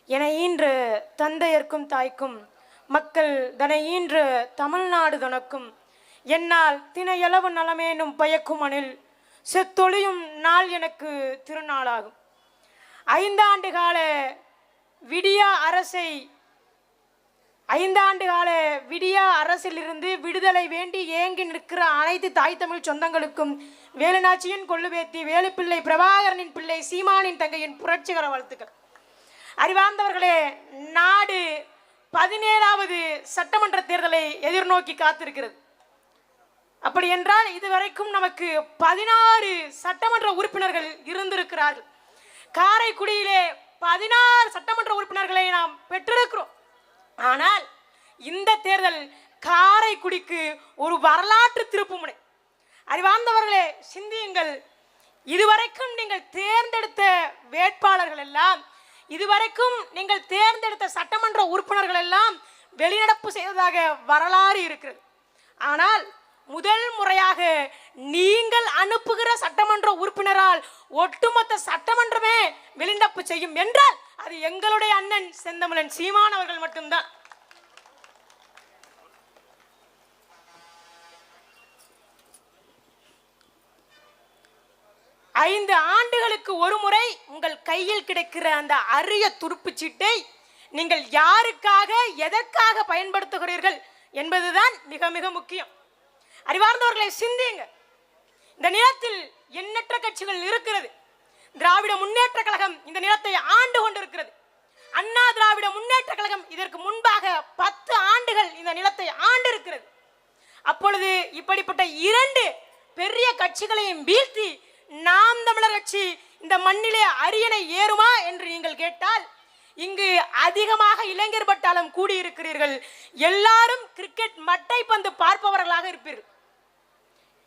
என ஈன்ற தந்தையர்க்கும் தாய்க்கும் மக்கள் தனை ஈன்ற தமிழ்நாடு தனக்கும் என்னால் தினையளவு நலமேனும் பயக்கும் அணில் செத்தொழியும் நாள் எனக்கு திருநாளாகும். 5 ஆண்டு கால விடியா அரசிலிருந்து விடுதலை வேண்டி ஏங்கி நிற்கிற அனைத்து தாய் தமிழ் சொந்தங்களுக்கும் வேலுநாச்சியின் கொள்ளுவேத்தி வேலுப்பிள்ளை பிரபாகரனின் பிள்ளை சீமானின் தங்கையின் புரட்சிகர வாழ்த்துக்கள். அறிவார்ந்தவர்களே, நாடு 17வது சட்டமன்ற தேர்தலை எதிர்நோக்கி காத்திருக்கிறது. அப்படி என்றால் இதுவரைக்கும் நமக்கு 16 சட்டமன்ற உறுப்பினர்கள் இருந்திருக்கிறார்கள். காரைக்குடியிலே 16 சட்டமன்ற உறுப்பினர்களை நாம் பெற்றிருக்கிறோம். ஆனால் இந்த தேர்தல் காரைக்குடிக்கு ஒரு வரலாற்று திருப்புமுனை. அறிவார்ந்தவர்களே, சிந்தியுங்கள். இதுவரைக்கும் நீங்கள் தேர்ந்தெடுத்த வேட்பாளர்கள் எல்லாம், இதுவரைக்கும் நீங்கள் தேர்ந்தெடுத்த சட்டமன்ற உறுப்பினர்கள் எல்லாம் வெளிநடப்பு செய்ததாக வரலாறு இருக்கிறது. ஆனால் முதல் முறையாக நீங்கள் அனுப்புகிற சட்டமன்ற உறுப்பினரால் ஒட்டுமொத்த சட்டமன்றமே வெளிநடப்பு செய்யும் என்றால் அது எங்களுடைய அண்ணன் செந்தமிழன் சீமான் அவர்கள் மட்டும்தான். ஐந்து ஆண்டுகளுக்கு ஒரு முறை உங்கள் கையில் கிடைக்கிற அந்த அரிய துருப்புச் சீட்டை நீங்கள் யாருக்காக எதற்காக பயன்படுத்துகிறீர்கள் என்பதுதான் மிக மிக முக்கியம். அறிவார்ந்தவர்களை சிந்தியுங்க. இந்த நிலத்தில் எண்ணற்ற கட்சிகள் இருக்கிறது. திராவிட முன்னேற்ற கழகம் இந்த நிலத்தை ஆண்டு கொண்டிருக்கிறது. அண்ணா திராவிட முன்னேற்ற கழகம் இதற்கு முன்பாக 10 ஆண்டுகள் இந்த நிலத்தை ஆண்டு இருக்கிறது. அப்பொழுது இப்படிப்பட்ட 2 பெரிய கட்சிகளையும் வீழ்த்தி நாம் தமிழர் கட்சி இந்த மண்ணிலே அரியணை ஏறுமா என்று நீங்கள் கேட்டால், இங்கு அதிகமாக இளைஞர் பட்டாளம் கூடியிருக்கிறீர்கள். எல்லாரும் கிரிக்கெட் மட்டை பந்து பார்ப்பவர்களாக இருப்பீர்கள்.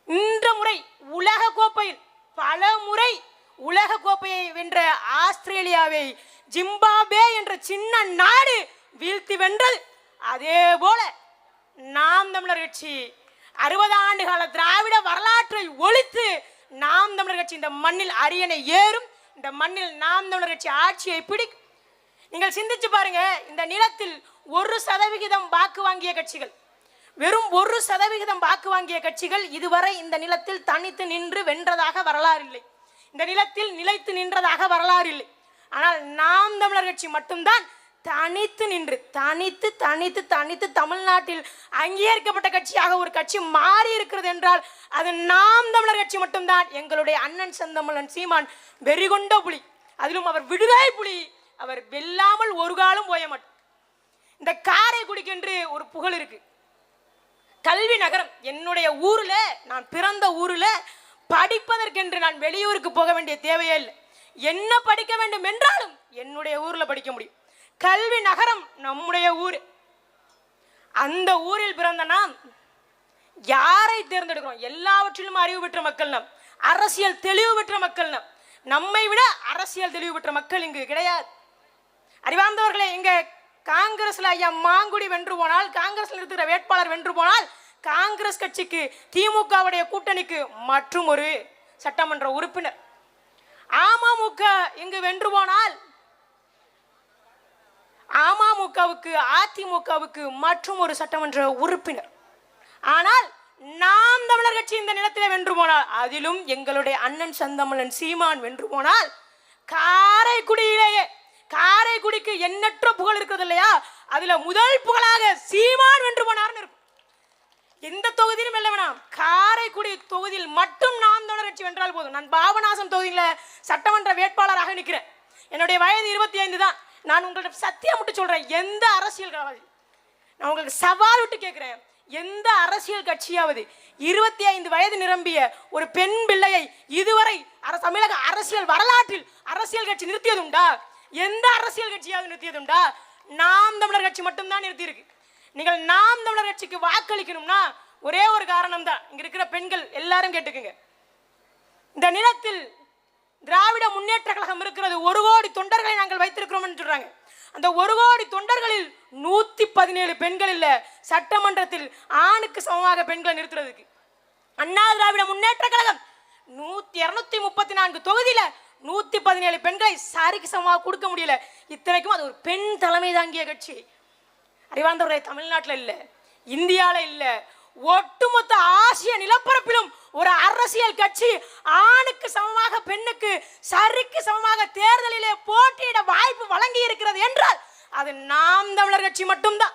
இந்த முறை உலக கோப்பையில் பல முறை உலக கோப்பையை வென்ற ஆஸ்திரேலியாவை ஜிம்பாப்வே என்ற சின்ன நாடு வீழ்த்தி வென்றது. அதே போல நாம் தமிழர் கட்சி 60 ஆண்டு கால திராவிட வரலாற்றை ஒழித்து நாம் தமிழர் கட்சி இந்த மண்ணில் அரியணை ஏறும். இந்த மண்ணில் நாம் தமிழர் கட்சி ஆட்சியை பிடிக்கும். நீங்கள் சிந்திச்சு பாருங்க. இந்த நிலத்தில் 1% வாக்கு வாங்கிய கட்சிகள், வெறும் 1% வாக்கு வாங்கிய கட்சிகள் இதுவரை இந்த நிலத்தில் தனித்து நின்று வென்றதாக வரலாறு இல்லை. இந்த நிலத்தில் நிலைத்து நின்றதாக வரலாறு இல்லை. ஆனால் நாம் தமிழர் கட்சி மட்டும்தான் தனித்து நின்று தனித்து தமிழ்நாட்டில் அங்கீகரிக்கப்பட்ட கட்சியாக ஒரு கட்சி மாறி இருக்கிறது என்றால் அது நாம் தமிழர் கட்சி மட்டும்தான். எங்களுடைய அண்ணன் செந்தமிழன் சீமான் வெறிகொண்ட புலி, அதிலும் அவர் விடுதலை புலி. அவர் வெல்லாமல் ஒரு காலம் போய மாட்டார். இந்த காரைக்குடிக்கென்று ஒரு புகழ் இருக்கு, கல்வி நகரம். என்னுடைய ஊர்ல, நான் பிறந்த ஊர்ல படிப்பதற்கென்று நான் வெளியூருக்கு போக வேண்டிய தேவையே இல்லை. என்ன படிக்க வேண்டும் என்றாலும் என்னுடைய ஊர்ல படிக்க முடியும். கல்வி நகரம் நம்முடைய ஊர். அந்த ஊரில் பிறந்த நாம் யாரை தேர்ந்தெடுக்கிறோம்? எல்லாவற்றிலும் அறிவு பெற்ற மக்கள் நாம், அரசியல் தெளிவு பெற்ற மக்கள் நாம். நம்மை விட அரசியல் தெளிவு பெற்ற மக்கள் இங்கு கிடையாது. அறிவார்ந்தவர்களே, இங்க காங்கிரஸ்ல ஐயா மாங்குடி வென்று போனால், காங்கிரஸ்ல இருக்கிற வேட்பாளர் வென்று போனால், காங்கிரஸ் கட்சிக்கு திமுகவுடைய கூட்டணிக்கு மற்றும் ஒரு சட்டமன்ற உறுப்பினர். அமமுக இங்கு வென்று போனால் அமமுகவுக்கு அதிமுகவுக்கு மற்றும் ஒரு சட்டமன்ற உறுப்பினர். ஆனால் நாம் தமிழர் கட்சி இந்த நிலத்தில் வென்று போனால், அதிலும் எங்களுடைய அண்ணன் செந்தமிழன் சீமான் வென்று போனால், காரைக்குடிக்கு எண்ணற்ற புகழ் இருக்கிறது இல்லையா, அதுல முதல் புகழாக சீமான் வென்று போனார்னு இருக்கும். எந்த தொகுதியிலும் வெல்ல வேணாம், காரைக்குடி தொகுதியில் மட்டும் நாம் தமிழர் கட்சி வென்றால் போதும். நான் பாபநாசம் தொகுதியில் சட்டமன்ற வேட்பாளராக நிற்கிறேன். என்னுடைய வயது 25 தான். நான் உங்கள்கிட்ட சத்தியம் விட்டு சொல்றேன், எந்த அரசியல் நான் உங்களுக்கு சவால் விட்டு கேட்கிறேன், எந்த அரசியல் கட்சியாவது 25 வயது நிரம்பிய ஒரு பெண் பிள்ளையை இதுவரை தமிழக அரசியல் வரலாற்றில் அரசியல் கட்சி நிறுத்தியதுண்டா? எந்த அரசியல் கட்சியாவது நிறுத்தியதுண்டா? நாம் தமிழர் கட்சி மட்டும்தான் நிறுத்தியிருக்கு. நீங்கள் நாம் தமிழர் கட்சிக்கு வாக்களிக்கணும்னா ஒரே ஒரு காரணம் தான். இங்க இருக்கிற பெண்கள் எல்லாரும் கேட்டுக்குங்க. இந்த நிலத்தில் திராவிட முன்னேற்ற கழகம் இருக்கிறது. 1 கோடி தொண்டர்களை நாங்கள் வைத்திருக்கிறோம் என்று சொல்றாங்க. அந்த 1 கோடி தொண்டர்களில் 117 பெண்கள் இல்ல. சட்டமன்றத்தில் ஆணுக்கு சமமாக பெண்களை நிறுத்துறதுக்கு அண்ணா திராவிட முன்னேற்ற கழகம் 234 தொகுதியில 117 பெண்களை சரிக்கு சமமாக கொடுக்க முடியல. இத்தனைக்கும் அது ஒரு பெண் தலைமை தாங்கிய கட்சி. அறிவார்ந்தவர்களே, தமிழ்நாட்டில் இல்லை, இந்தியாவில் இல்லை, ஒட்டுமொத்த ஆசிய நிலப்பரப்பிலும் ஒரு அரசியல் கட்சி ஆணுக்கு சமமாக பெண்ணுக்கு சரிக்கு சமமாக தேர்தலிலே போட்டியிட வாய்ப்பு வழங்கி இருக்கிறது என்றால் அது நாம் தமிழர் கட்சி மட்டும்தான்.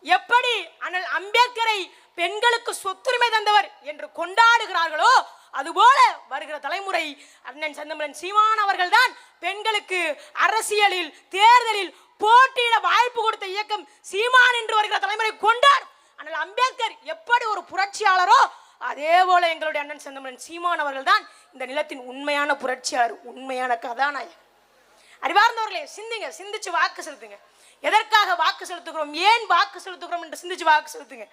எப்படி அண்ணல் அம்பேத்கரை பெண்களுக்கு சொத்துரிமை தந்தவர் என்று கொண்டாடுகிறார்களோ அதுபோல வருகிற தலைமுறை அண்ணன் செந்தமிழன் சீமான் அவர்கள் தான் பெண்களுக்கு அரசியலில் தேர்தலில் போட்டியிட வாய்ப்பு கொடுத்த இயக்கம் சீமான் என்று வருகிற தலைமுறை கொண்டாடும். அண்ணல் அம்பேத்கர் எப்படி ஒரு புரட்சியாளரோ அதே போல எங்களுடைய அண்ணன் செந்தமிழன் சீமான் அவர்கள் தான் இந்த நிலத்தின் உண்மையான புரட்சியாளர், உண்மையான கதாநாயகர். அறிவார்ந்தவர்களே, சிந்திங்க, சிந்திச்சு வாக்கு செலுத்துங்க. எதற்காக வாக்கு செலுத்துகிறோம், ஏன் வாக்கு செலுத்துகிறோம் என்று சிந்திச்சு வாக்கு செலுத்துங்க.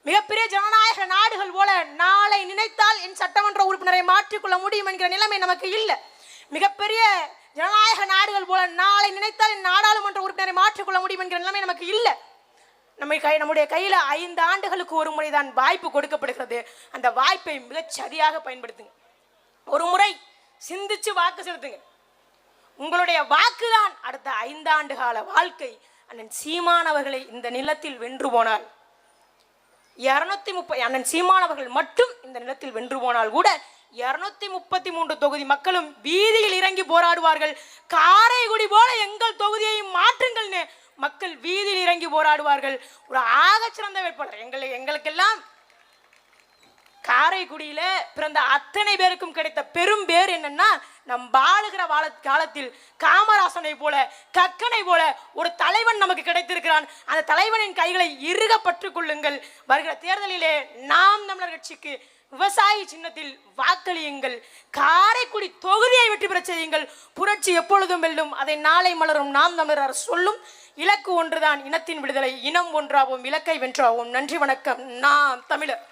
மிகப்பெரிய ஜனநாயக நாடுகள் போல நாளை நினைத்தால் என் சட்டமன்ற உறுப்பினரை மாற்றிக்கொள்ள முடியும் என்கிற நிலைமை நமக்கு இல்லை. மிகப்பெரிய ஜனநாயக நாடுகள் போல நாளை நினைத்தால் என் நாடாளுமன்ற உறுப்பினரை மாற்றிக்கொள்ள முடியும் என்கிற நிலைமை நமக்கு இல்லை. நம்முடைய கையில் 5 ஆண்டுகளுக்கு ஒரு முறை தான் வாய்ப்பு கொடுக்கப்படுகிறது. அந்த வாய்ப்பை மிகச் சரியாக பயன்படுத்துங்க. ஒரு முறை சிந்திச்சு வாக்கு செலுத்துங்க. உங்களுடைய வாக்குதான் அடுத்த 5 ஆண்டு கால வாழ்க்கை. அண்ணன் சீமான் அவர்களை இந்த நிலத்தில் வென்று போனால் 230 அண்ணன் சீமான் அவர்கள் மட்டும் இந்த நிலத்தில் வென்று போனால் கூட 233 தொகுதி மக்களும் வீதியில் இறங்கி போராடுவார்கள். காரைக்குடி போல எங்கள் தொகுதியை மாற்றுங்கள்னு மக்கள் வீதியில் இறங்கி போராடுவார்கள். ஒரு ஆகச்சிறந்த வேட்பாளர் எங்களுக்கெல்லாம் காரைக்குடியில பிறந்த அத்தனை பேருக்கும் கிடைத்த பெரும் பேர் என்னன்னா, நம் வாழுகிற காலத்தில் காமராசனை போல கக்கனை போல ஒரு தலைவன் நமக்கு கிடைத்திருக்கிறான். அந்த தலைவனின் கைகளை இறுக பற்றுக் கொள்ளுங்கள். வருகிற தேர்தலிலே நாம் தமிழர் கட்சிக்கு விவசாயி சின்னத்தில் வாக்களியுங்கள். காரைக்குடி தொகுதியை வெற்றி பெற செய்யுங்கள். புரட்சி எப்பொழுதும் வெல்லும். அதை நாளை மலரும் நாம் தமிழர் சொல்லும். இலக்கு ஒன்றுதான், இனத்தின் விடுதலை. இனம் ஒன்றாவோம், இலக்கை வென்றாவோம். நன்றி, வணக்கம். நாம் தமிழர்.